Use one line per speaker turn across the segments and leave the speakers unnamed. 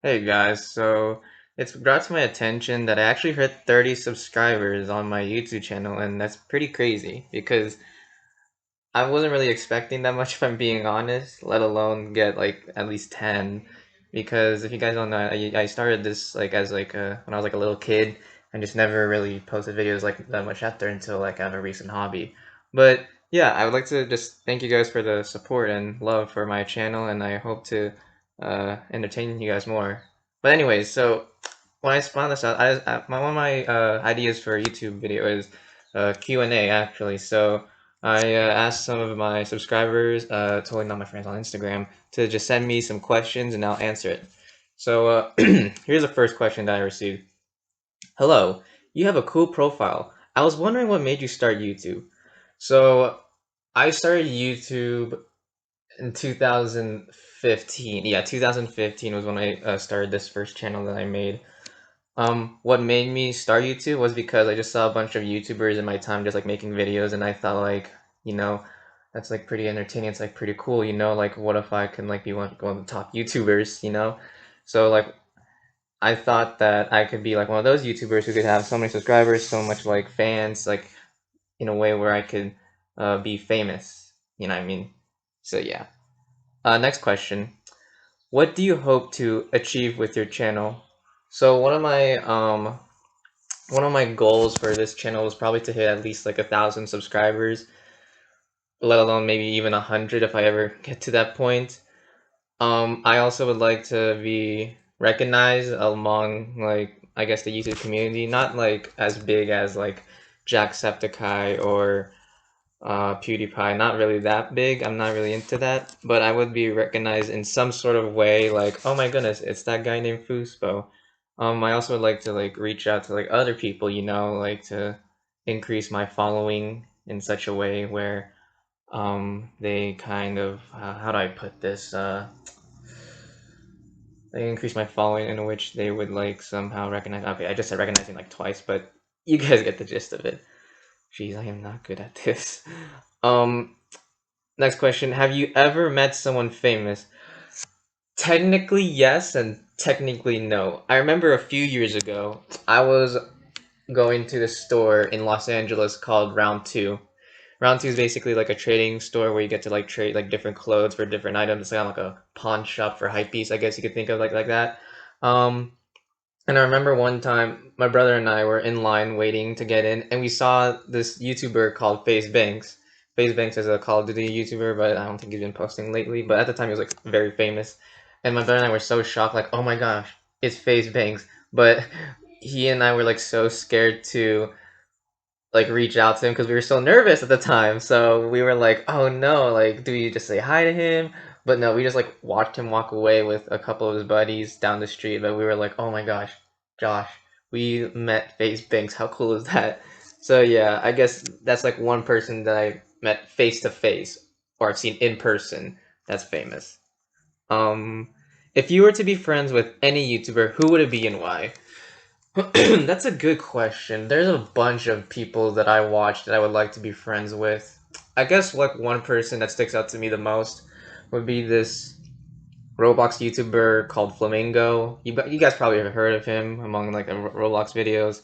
Hey guys, so it's brought to my attention that I actually hit 30 subscribers on my YouTube channel, and that's pretty crazy because I wasn't really expecting that much if I'm being honest, let alone get like at least 10. Because if you guys don't know, I started this like as when I was like a little kid and just never really posted videos like that much after until like I have a recent hobby. But yeah, I would like to just thank you guys for the support and love for my channel, and I hope to entertain you guys more. But anyways, so when I spawned this out, one of my ideas for a YouTube video is Q&A actually. So I asked some of my subscribers, totally not my friends on Instagram, to just send me some questions and I'll answer it. So here's the first question that I received. Hello, you have a cool profile. I was wondering what made you start YouTube. So I started YouTube in 2015. Yeah, 2015 was when I started this first channel that I made. What made me start YouTube was because I just saw a bunch of YouTubers in my time just like making videos, and I thought like, you know, that's like pretty entertaining. It's like pretty cool, like what if I can like be one of the top YouTubers? So like I thought that I could be like one of those YouTubers who could have so many subscribers, so much like fans, like in a way where I could be famous. You know what I mean? So yeah. Next question. What do you hope to achieve with your channel? So one of my goals for this channel was probably to hit at least like 1,000 subscribers, let alone maybe even 100 if I ever get to that point. I also would like to be recognized among like I guess the YouTube community, not like as big as like Jacksepticeye or PewDiePie, not really that big. I'm not really into that, but I would be recognized in some sort of way, like, oh my goodness, it's that guy named Fuspo. I also would like to like reach out to like other people, like to increase my following in such a way where they kind of how do I put this? They increase my following in which they would like somehow recognize. Okay, I just said recognizing like twice, but you guys get the gist of it. Jeez, I am not good at this. Um, Next question. Have you ever met someone famous? Technically, yes, and technically, no. I remember a few years ago, I was going to the store in Los Angeles called Round 2. Round 2 is basically like a trading store where you get to like trade like different clothes for different items. It's kind of like a pawn shop for hypebeast, I guess you could think of like that. Um, and I remember one time my brother and I were in line waiting to get in, and we saw this YouTuber called FaZe Banks. FaZe Banks is a Call of Duty YouTuber, but I don't think he's been posting lately. But at the time, he was like very famous, and my brother and I were so shocked, like, "Oh my gosh, it's FaZe Banks!" But he and I were like so scared to like reach out to him because we were so nervous at the time. So we were like, "Oh no, like, do we just say hi to him?" But no, we just like watched him walk away with a couple of his buddies down the street. But we were like, "Oh my gosh, Josh, we met FaZe Banks. How cool is that?" So yeah, I guess that's like one person that I met face to face or I've seen in person that's famous. Um, if you were to be friends with any YouTuber, who would it be and why? That's a good question. There's a bunch of people that I watch that I would like to be friends with. I guess like one person that sticks out to me the most would be this Roblox YouTuber called Flamingo. You guys probably have heard of him among like the Roblox videos.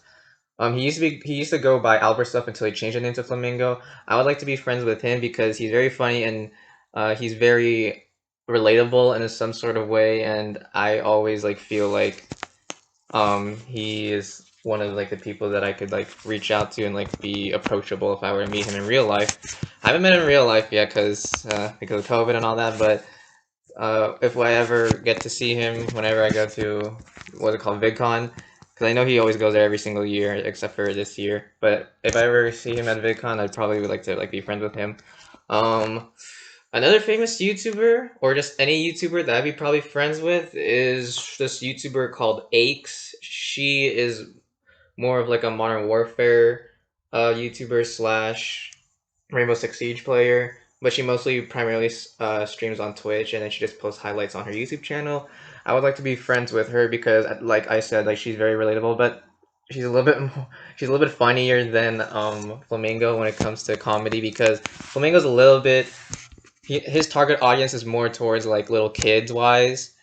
He used to go by Albert stuff until he changed his name to Flamingo. I would like to be friends with him because he's very funny and he's very relatable in some sort of way, and I always like feel like he is one of like the people that I could like reach out to and like be approachable if I were to meet him in real life. I haven't met him in real life yet because of COVID and all that, but if I ever get to see him whenever I go to what's it called, VidCon, because I know he always goes there every single year except for this year. But if I ever see him at VidCon, I'd probably would like to like be friends with him. Um, Another famous YouTuber, or just any YouTuber that I'd be probably friends with, is this YouTuber called Aches. She is more of like a Modern Warfare YouTuber slash Rainbow Six Siege player, but she mostly primarily streams on Twitch, and then she just posts highlights on her YouTube channel. I would like to be friends with her because, like I said, like she's very relatable, but she's a little bit more, she's a little bit funnier than Flamingo when it comes to comedy because Flamingo's a little bit his target audience is more towards like little kids wise,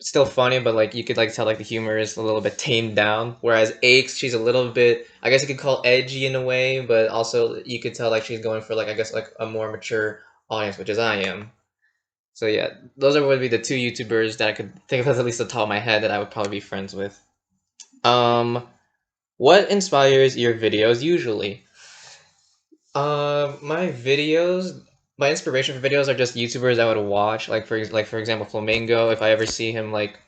still funny, but like you could like tell like the humor is a little bit tamed down. Whereas Aches, she's a little bit, I guess you could call edgy in a way, but also you could tell like she's going for like, I guess, like a more mature audience, which is I am. So yeah, those are would be the two YouTubers that I could think of at least the top of my head that I would probably be friends with. Um, what inspires your videos usually? My videos, my inspiration for videos are just YouTubers I would watch. Like for example, Flamingo. If I ever see him like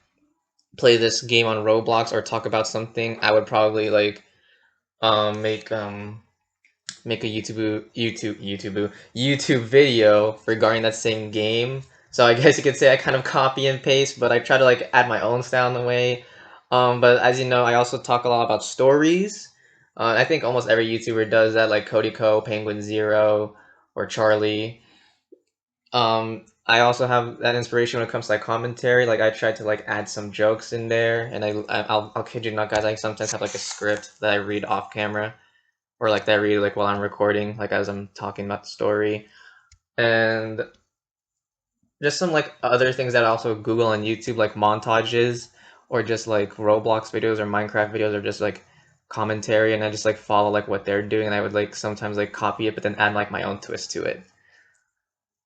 play this game on Roblox or talk about something, I would probably like um make um make a YouTube video regarding that same game. So I guess you could say I kind of copy and paste, but I try to like add my own style in the way. But as you know, I also talk a lot about stories. I think almost every YouTuber does that, like Cody Co, Penguin Zero, or Charlie. I also have that inspiration when it comes to like commentary. Like I try to like add some jokes in there, and I'll kid you not, guys. I sometimes have like a script that I read off camera, or like that I read like while I'm recording, like as I'm talking about the story, and just some like other things that I also Google on YouTube, like montages, or just like Roblox videos or Minecraft videos, or just like commentary, and I just like follow like what they're doing, and I would like sometimes like copy it, but then add like my own twist to it.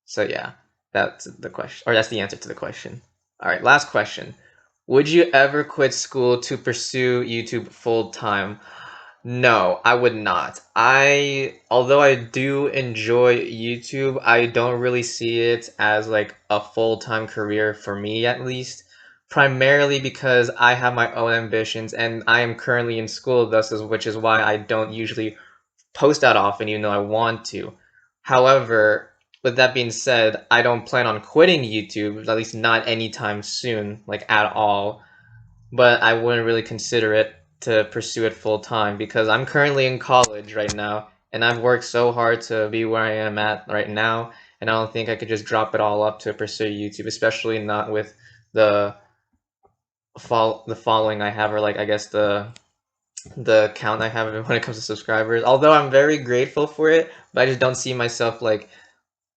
So yeah, that's the question, or that's the answer to the question. All right, last question. Would you ever quit school to pursue YouTube full time? No, I would not. Although I do enjoy YouTube, I don't really see it as like a full-time career for me at least. Primarily because I have my own ambitions and I am currently in school, which is why I don't usually post that often, even though I want to. However, with that being said, I don't plan on quitting YouTube, at least not anytime soon, like at all. But I wouldn't really consider it to pursue it full time because I'm currently in college right now, and I've worked so hard to be where I am at right now, and I don't think I could just drop it all up to pursue YouTube, especially not with the the following I have, or like I guess the count I have when it comes to subscribers. Although I'm very grateful for it, but I just don't see myself like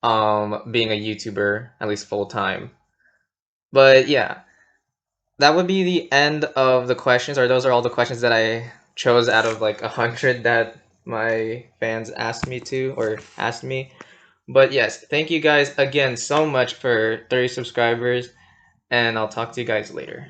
being a YouTuber at least full time. But yeah, that would be the end of the questions, or those are all the questions that I chose out of like 100 that my fans asked me to or asked me. But yes, thank you guys again so much for 30 subscribers, and I'll talk to you guys later.